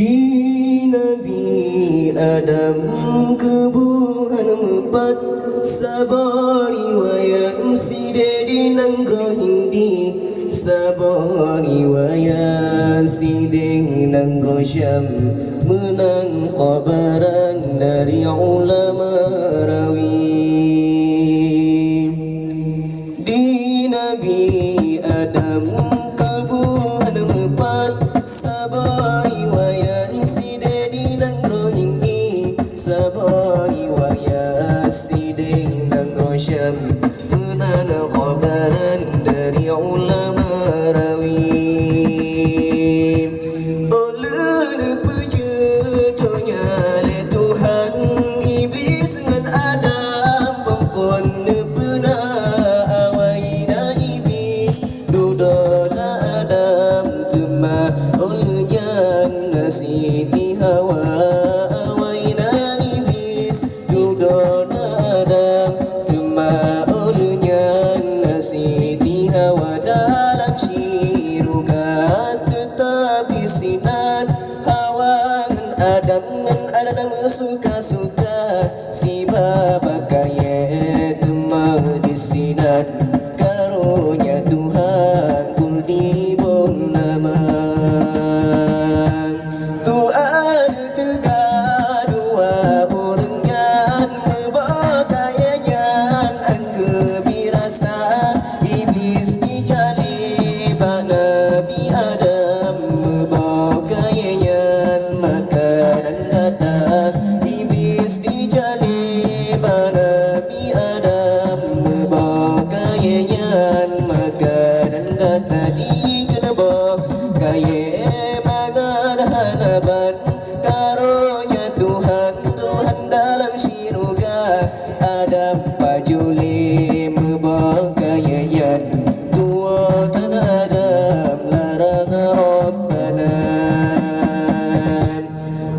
Di Nabi Adam kebuhan empat sabar riwayat side di nangro hindi sabar riwayat side nangro syam menan khabaran dari ulama rawi. Di Nabi Adam kebuhan empat sabar riwayat side di nangro hindi sabar riwayat side nangro syam menan khabaran dari ulama rawi. Oleh pejodohnya le Tuhan iblis dengan Adam perempuan pena awaina iblis dudona Adam tema olehnya Siti Hawa awaina iblis dudona Adam tema olehnya Siti Hawa dalam syurga tetapi sinan Hawa dengan Adam suka-suka si bapa kaya tema di sinan karunia Tuhan kul di bonama Tuhan tegak dua orangnya membakayanya angka birasa iblis dicali Nabi Adam membakayanya makanan kata iblis dicali Nabi Adam membakayanya makanan kata di kena bakaya magan hanaban karunia Tuhan dalam syurga Adam pajuli membakayanya tua tan Adam larang Rabbana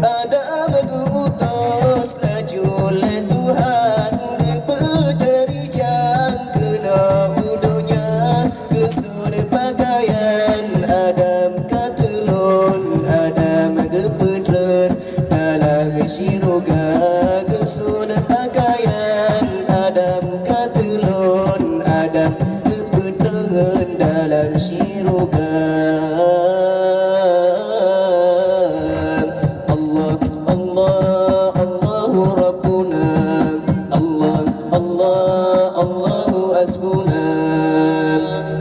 Adam gutos lajul Tuhan kepeteri jang kena udonya kesud pakaian Adam katelun Adam kepetren dalam syurga kesud pakaian Adam katelun Adam kepetren dalam syurga. Allah Allah Allahu Rabbuna Allah Allah Allahu Asbuna.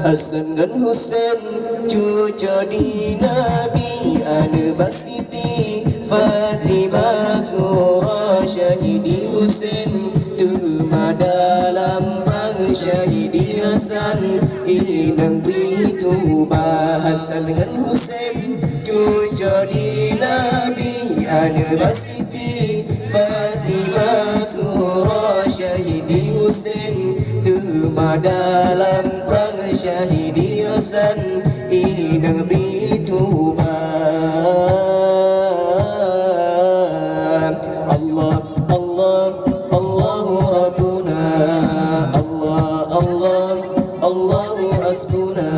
Hasan dan Husain cucu di Nabi Anbas Siti Fatimah Zura syahidi Husain tema dalam perang syahidi Hasan inang berituba. Hasan dengan Husain cucu di Nabi Anbas Siti Fatimah Zura syahidi Husain tema dalam perang syahidi Hasan inang berituba. Allah Allah Allahu Rabbuna Allah Allah Allahu Asbuna.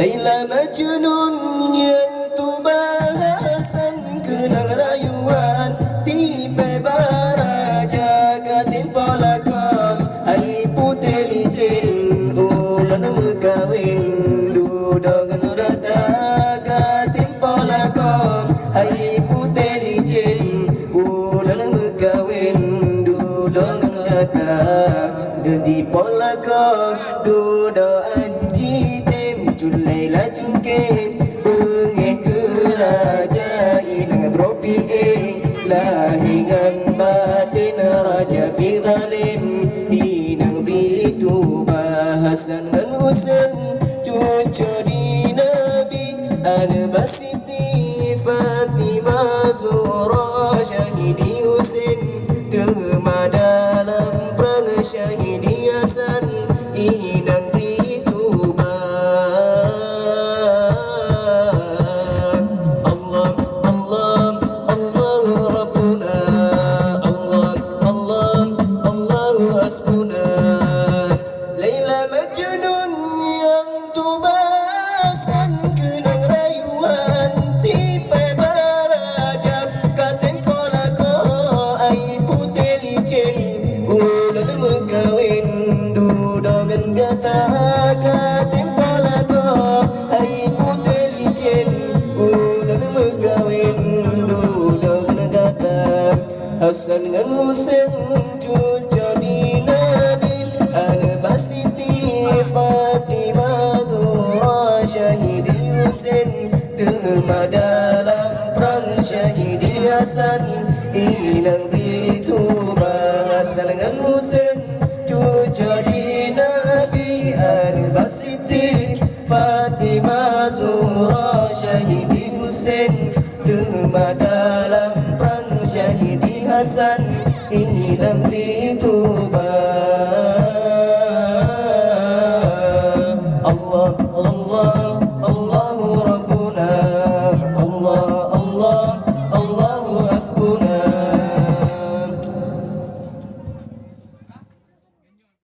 Laila Majnun yang tu bahasan kenang rayuan tipe baraja katim polakon hai putih licin ulan mekawin dudongan gata katim polakon hai putih licin ulan mekawin dudongan gata di polakon dudo anji tem culai la cungke bengeh keraja inang bropi lahingan batin raja fi zalim inang ritu bahasan dan Husain cucu di Nabi Anbas Siti Fatimah Zura syahidi Husain tema dalam perang syahidi Hasan inang rituba. Allah Allah Allahu Rabbuna Allah Allah Allahu Hasbuna. Laila Majnun yang Hasan dengan Husain cucu di Nabi, Abbas Siti Fatimah Zura, syahidi Husain terma dalam perang, syahidi Hasan hilang rituba. Hasan dengan Husain cucu di Nabi, Abbas Siti Fatimah Zura, syahidi Husain terma dalam perang, syahidi Hasan hilang rituba. Allah Allah Allahu Rabbuna, Allah Allah Allahu Hasbuna.